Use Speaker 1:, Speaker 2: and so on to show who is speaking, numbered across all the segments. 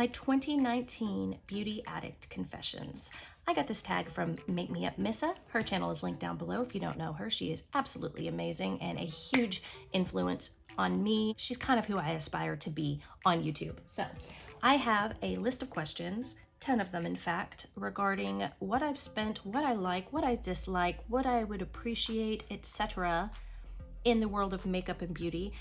Speaker 1: My 2019 Beauty Addict Confessions. I got this tag from Make Me Up Missa. Her channel is linked down below if you don't know her. She is absolutely amazing and a huge influence on me. She's kind of who I aspire to be on YouTube. So I have a list of questions, 10 of them in fact, regarding what I've spent, what I like, what I dislike, what I would appreciate, etc. in the world of makeup and beauty,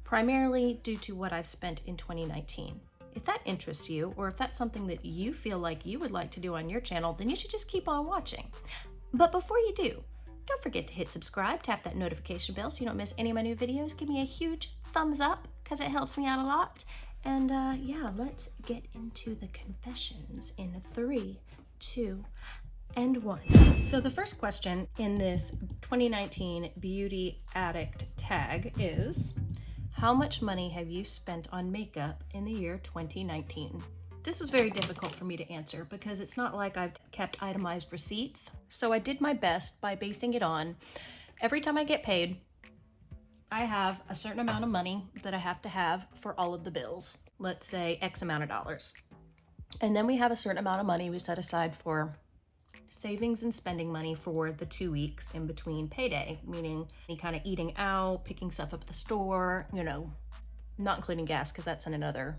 Speaker 1: primarily due to what I've spent in 2019. If that interests you, or if that's something that you feel like you would like to do on your channel, then you should just keep on watching. But before you do, don't forget to hit subscribe, tap that notification bell so you don't miss any of my new videos. Give me a huge thumbs up because it helps me out a lot. And yeah, let's get into the confessions in 3, 2, and 1. So the first question in this 2019 Beauty Addict tag is, how much money have you spent on makeup in the year 2019? This was very difficult for me to answer because it's not like I've kept itemized receipts. So I did my best by basing it on every time I get paid, I have a certain amount of money that I have to have for all of the bills. Let's say X amount of dollars. And then we have a certain amount of money we set aside for savings and spending money for the 2 weeks in between payday, meaning any kind of eating out, picking stuff up at the store, not including gas because that's in another,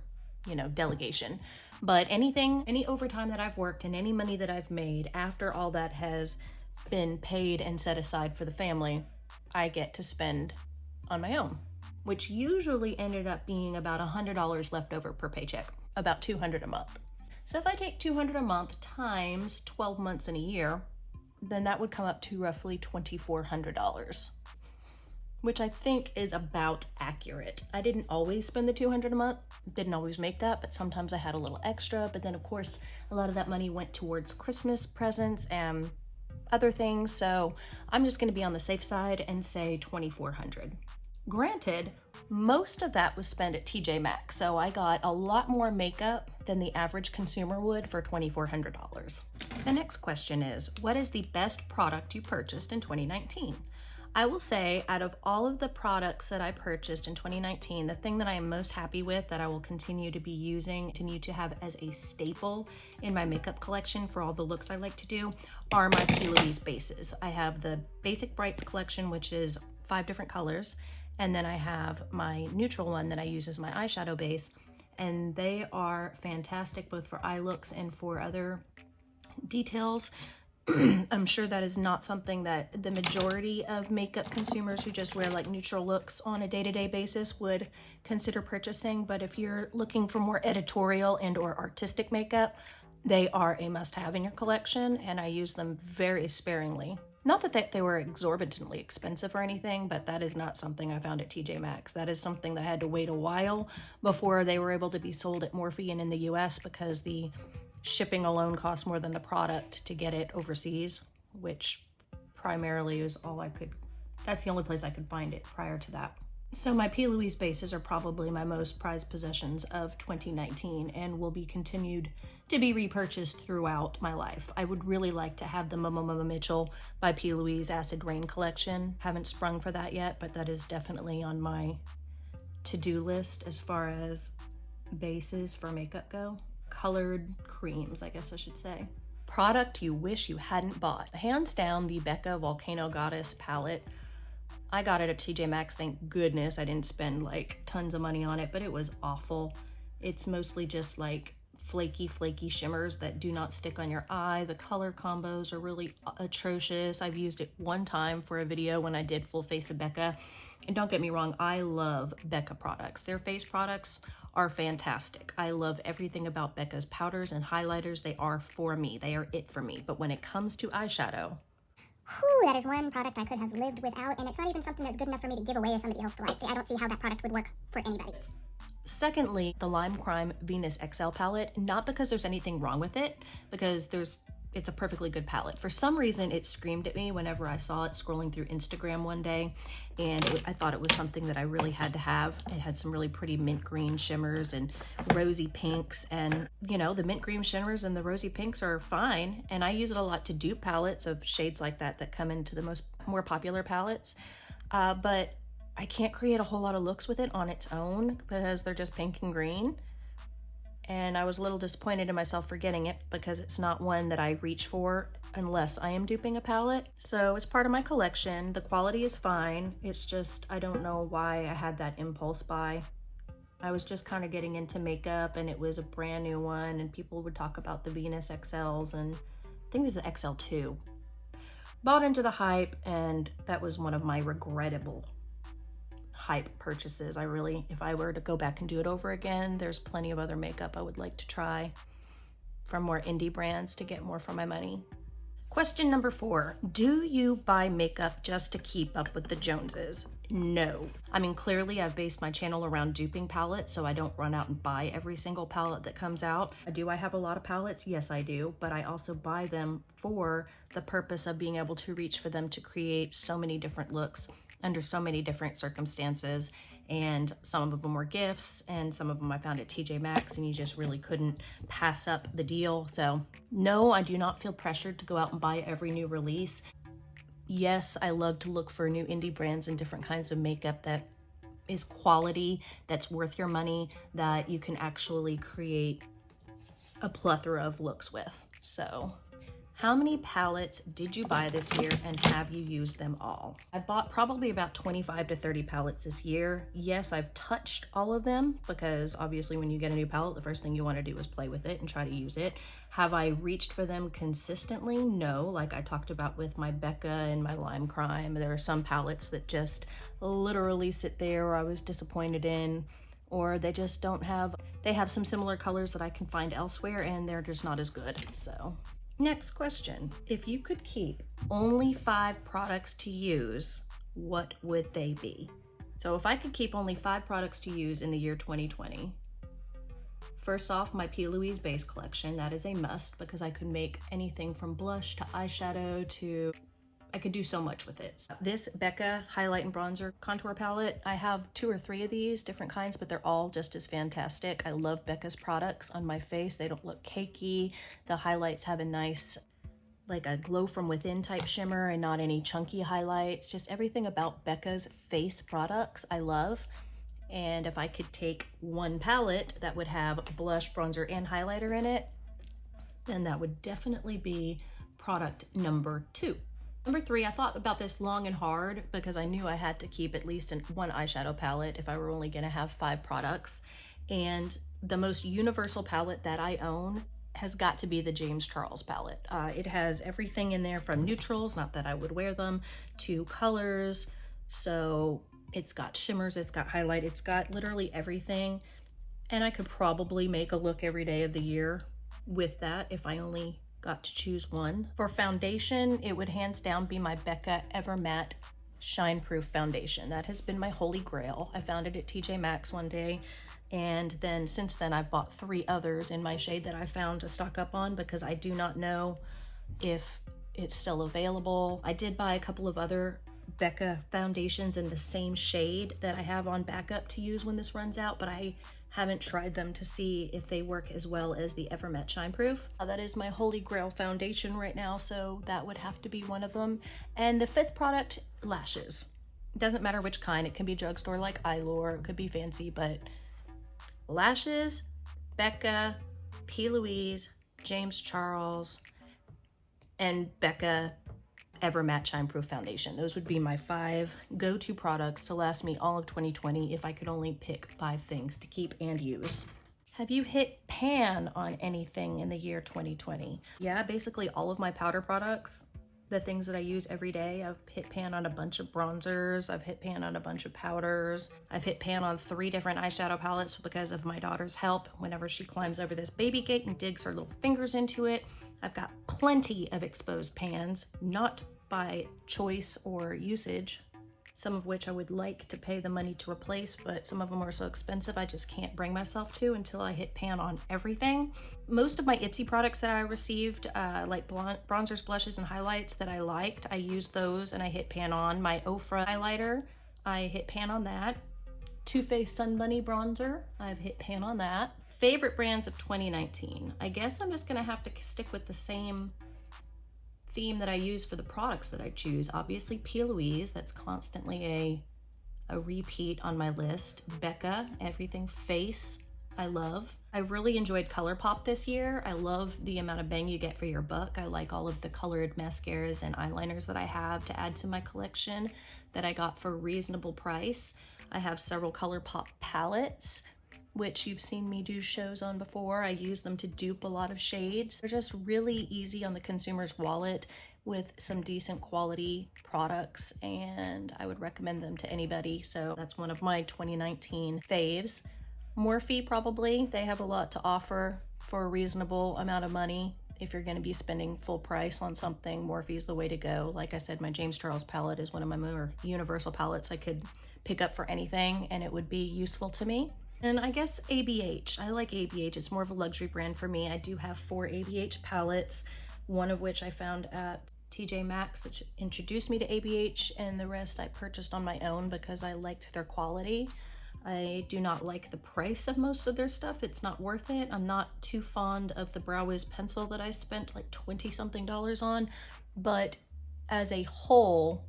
Speaker 1: delegation. But any overtime that I've worked and any money that I've made after all that has been paid and set aside for the family, I get to spend on my own, which usually ended up being about $100 left over per paycheck, about $200 a month. So if I take $200 a month times 12 months in a year, then that would come up to roughly $2,400, which I think is about accurate. I didn't always spend the $200 a month, didn't always make that, but sometimes I had a little extra. But then of course, a lot of that money went towards Christmas presents and other things. So I'm just gonna be on the safe side and say $2,400. Granted, most of that was spent at TJ Maxx, so I got a lot more makeup than the average consumer would for $2,400. The next question is, what is the best product you purchased in 2019? I will say, out of all of the products that I purchased in 2019, the thing that I am most happy with, that I will continue to be using, continue to have as a staple in my makeup collection for all the looks I like to do, are my p.louise bases. I have the Basic Brights collection, which is 5 different colors. And then I have my neutral one that I use as my eyeshadow base. And they are fantastic both for eye looks and for other details. I'm sure that is not something that the majority of makeup consumers who just wear like neutral looks on a day-to-day basis would consider purchasing. But if you're looking for more editorial and or artistic makeup, they are a must-have in your collection, and I use them very sparingly. Not that they were exorbitantly expensive or anything, but that is not something I found at TJ Maxx. That is something that I had to wait a while before they were able to be sold at Morphe and in the US, because the shipping alone cost more than the product to get it overseas, which primarily is that's the only place I could find it prior to that. So my p.louise bases are probably my most prized possessions of 2019 and will be continued to be repurchased throughout my life. I would really like to have the Mama Mitchell by p.louise Acid Rain collection. Haven't sprung for that yet, but that is definitely on my to-do list as far as bases for makeup go. Colored creams, I guess I should say. Product you wish you hadn't bought. Hands down, the Becca Volcano Goddess palette. I got it at TJ Maxx, thank goodness. I didn't spend like tons of money on it, but it was awful. It's mostly just like flaky shimmers that do not stick on your eye. The color combos are really atrocious. I've used it one time for a video when I did full face of Becca. And don't get me wrong, I love Becca products. Their face products are fantastic. I love everything about Becca's powders and highlighters. They are for me. They are it for me. But when it comes to eyeshadow,
Speaker 2: whew, that is one product I could have lived without, and it's not even something that's good enough for me to give away to somebody else to like. I don't see how that product would work for anybody.
Speaker 1: Secondly, the Lime Crime Venus XL palette, not because there's anything wrong with it, because it's a perfectly good palette. For some reason, it screamed at me whenever I saw it scrolling through Instagram one day, and I thought it was something that I really had to have. It had some really pretty mint green shimmers and rosy pinks, and the mint green shimmers and the rosy pinks are fine, and I use it a lot to dupe palettes of shades like that come into the more popular palettes, but I can't create a whole lot of looks with it on its own because they're just pink and green. and I was a little disappointed in myself for getting it because it's not one that I reach for unless I am duping a palette. So it's part of my collection. The quality is fine. It's just, I don't know why I had that impulse buy. I was just kind of getting into makeup and it was a brand new one and people would talk about the Venus XLs, and I think this is XL2. Bought into the hype, and that was one of my regrettable hype purchases. If I were to go back and do it over again, there's plenty of other makeup I would like to try from more indie brands to get more for my money. Question number 4, do you buy makeup just to keep up with the Joneses? No. I mean, clearly I've based my channel around duping palettes, so I don't run out and buy every single palette that comes out. Do I have a lot of palettes? Yes, I do, but I also buy them for the purpose of being able to reach for them to create so many different looks under so many different circumstances. And some of them were gifts and some of them I found at TJ Maxx, and you just really couldn't pass up the deal. So no, I do not feel pressured to go out and buy every new release. Yes, I love to look for new indie brands and different kinds of makeup that is quality, that's worth your money, that you can actually create a plethora of looks with. So how many palettes did you buy this year, and have you used them all? I bought probably about 25 to 30 palettes this year. Yes, I've touched all of them because obviously when you get a new palette, the first thing you want to do is play with it and try to use it. Have I reached for them consistently? No, like I talked about with my Becca and my Lime Crime. There are some palettes that just literally sit there or I was disappointed in, or they just don't have, they have some similar colors that I can find elsewhere and they're just not as good, so. Next question, if you could keep only 5 products to use, what would they be? So if I could keep only 5 products to use in the year 2020, first off, my p.louise base collection, that is a must because I could make anything from blush to eyeshadow to, I could do so much with it. This Becca highlight and bronzer contour palette, I have 2 or 3 of these different kinds, but they're all just as fantastic. I love Becca's products on my face. They don't look cakey. The highlights have a nice, like a glow from within type shimmer and not any chunky highlights. Just everything about Becca's face products I love. And if I could take one palette that would have blush, bronzer, and highlighter in it, then that would definitely be product number 2. Number 3, I thought about this long and hard because I knew I had to keep at least one eyeshadow palette if I were only gonna have 5 products. And the most universal palette that I own has got to be the James Charles palette. It has everything in there from neutrals, not that I would wear them, to colors. So it's got shimmers, it's got highlight, it's got literally everything. And I could probably make a look every day of the year with that if I only got to choose one. For foundation, it would hands down be my Becca Ever Matte Shine Proof Foundation. That has been my holy grail. I found it at TJ Maxx one day, and then since then I've bought 3 others in my shade that I found to stock up on because I do not know if it's still available. I did buy a couple of other Becca foundations in the same shade that I have on backup to use when this runs out, but I haven't tried them to see if they work as well as the Ever Matte Shine Proof. That is my holy grail foundation right now, so that would have to be one of them. And the 5th product, lashes. It doesn't matter which kind. It can be drugstore like Eyelure, it could be fancy, but lashes, Becca, p.louise, James Charles, and Becca Ever Matte Shine Proof Foundation. Those would be my 5 go-to products to last me all of 2020 if I could only pick 5 things to keep and use. Have you hit pan on anything in the year 2020? Yeah, basically all of my powder products, the things that I use every day. I've hit pan on a bunch of bronzers, I've hit pan on a bunch of powders, I've hit pan on 3 different eyeshadow palettes because of my daughter's help. Whenever she climbs over this baby gate and digs her little fingers into it, I've got plenty of exposed pans, not by choice or usage, some of which I would like to pay the money to replace, but some of them are so expensive I just can't bring myself to until I hit pan on everything. Most of my Ipsy products that I received, like bronzers, blushes, and highlights that I liked, I used those and I hit pan on. My Ofra highlighter, I hit pan on that. Too Faced Sun Bunny bronzer, I've hit pan on that. Favorite brands of 2019. I guess I'm just gonna have to stick with the same theme that I use for the products that I choose. Obviously p.louise, that's constantly a repeat on my list. Becca, everything face. I love. I really enjoyed ColourPop this year. I love the amount of bang you get for your buck. I like all of the colored mascaras and eyeliners that I have to add to my collection that I got for a reasonable price. I have several ColourPop palettes, which you've seen me do shows on before. I use them to dupe a lot of shades. They're just really easy on the consumer's wallet with some decent quality products, and I would recommend them to anybody. So that's one of my 2019 faves. Morphe, probably. They have a lot to offer for a reasonable amount of money. If you're going to be spending full price on something, Morphe is the way to go. Like I said, my James Charles palette is one of my more universal palettes I could pick up for anything and it would be useful to me. And I guess ABH. I like ABH. It's more of a luxury brand for me. I do have 4 ABH palettes, one of which I found at TJ Maxx, that introduced me to ABH, and the rest I purchased on my own because I liked their quality. I do not like the price of most of their stuff. It's not worth it. I'm not too fond of the BeauTubers pencil that I spent like 20 something on, but as a whole,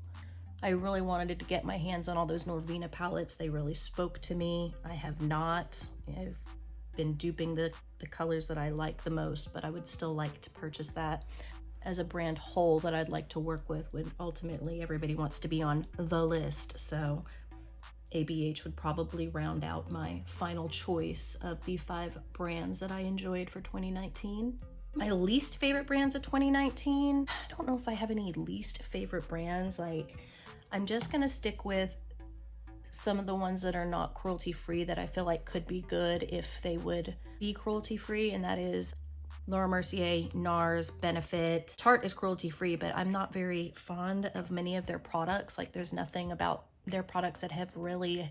Speaker 1: I really wanted to get my hands on all those Norvina palettes. They really spoke to me. I have not. I've been duping the colors that I like the most, but I would still like to purchase that as a brand whole that I'd like to work with when ultimately everybody wants to be on the list. So ABH would probably round out my final choice of the 5 brands that I enjoyed for 2019. My least favorite brands of 2019, I don't know if I have any least favorite brands. Like, I'm just gonna stick with some of the ones that are not cruelty-free that I feel like could be good if they would be cruelty-free, and that is Laura Mercier, NARS, Benefit. Tarte is cruelty-free, but I'm not very fond of many of their products. Like, there's nothing about their products that have really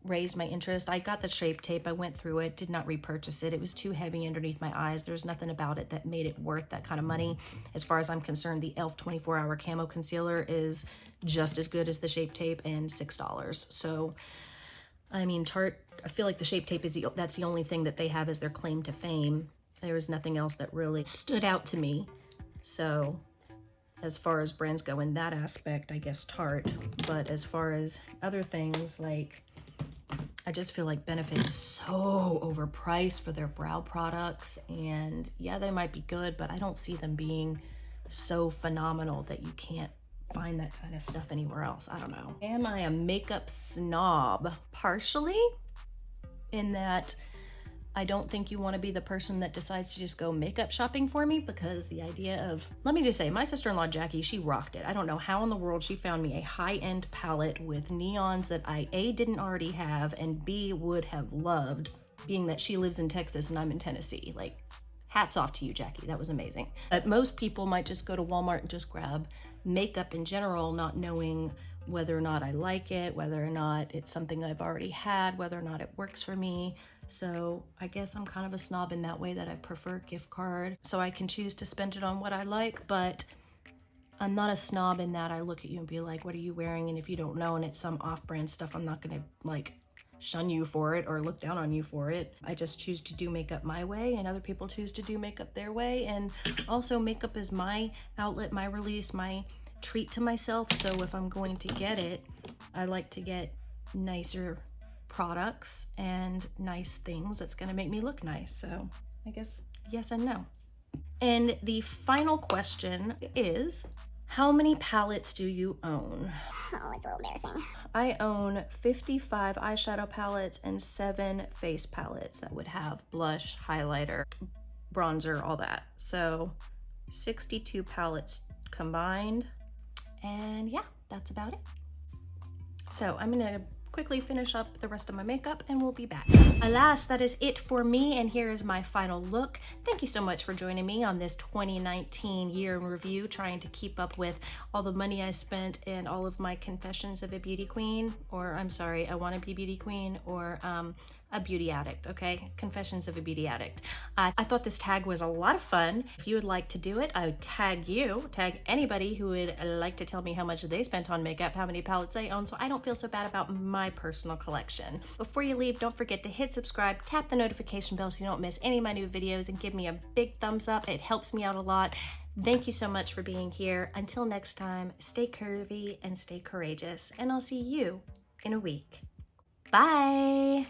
Speaker 1: raised my interest. I got the Shape Tape, I went through it, did not repurchase it. It was too heavy underneath my eyes. There's nothing about it that made it worth that kind of money. As far as I'm concerned, the e.l.f. 24-hour camo concealer is just as good as the Shape Tape and $6. So, I mean, Tarte, I feel like the Shape Tape is that's the only thing that they have as their claim to fame. There was nothing else that really stood out to me. So, as far as brands go in that aspect, I guess Tarte. But as far as other things, like, I just feel like Benefit is so overpriced for their brow products. And yeah, they might be good, but I don't see them being so phenomenal that you can't find that kind of stuff anywhere else. I don't know. Am I a makeup snob? Partially, in that I don't think you want to be the person that decides to just go makeup shopping for me, because the idea of, let me just say, my sister-in-law Jackie, she rocked it. I don't know how in the world she found me a high-end palette with neons that I A, didn't already have, and B, would have loved, being that she lives in Texas and I'm in Tennessee. Like, hats off to you, Jackie. That was amazing. But most people might just go to Walmart and just grab makeup in general, not knowing whether or not I like it, whether or not it's something I've already had, whether or not it works for me. So I guess I'm kind of a snob in that way, that I prefer gift card so I can choose to spend it on what I like, but I'm not a snob in that I look at you and be like, what are you wearing? And if you don't know and it's some off-brand stuff, I'm not gonna like shun you for it or look down on you for it. I just choose to do makeup my way, and other people choose to do makeup their way. And also, makeup is my outlet, my release, my treat to myself. So if I'm going to get it, I like to get nicer products and nice things that's going to make me look nice. So I guess yes and no. And the final question is, how many palettes do you own?
Speaker 2: Oh, it's a little embarrassing.
Speaker 1: I own 55 eyeshadow palettes and 7 face palettes that would have blush, highlighter, bronzer, all that. So 62 palettes combined. And yeah, that's about it. So I'm gonna quickly finish up the rest of my makeup and we'll be back. Alas, that is it for me, and here is my final look. Thank you so much for joining me on this 2019 year in review, trying to keep up with all the money I spent and all of my confessions of a beauty queen, or I'm sorry, I want to be beauty queen, or a beauty addict, okay? Confessions of a beauty addict. I thought this tag was a lot of fun. If you would like to do it, I would tag anybody who would like to tell me how much they spent on makeup, how many palettes they own, so I don't feel so bad about my personal collection. Before you leave, don't forget to hit subscribe, tap the notification bell so you don't miss any of my new videos, and give me a big thumbs up. It helps me out a lot. Thank you so much for being here. Until next time, stay curvy and stay courageous, and I'll see you in a week. Bye!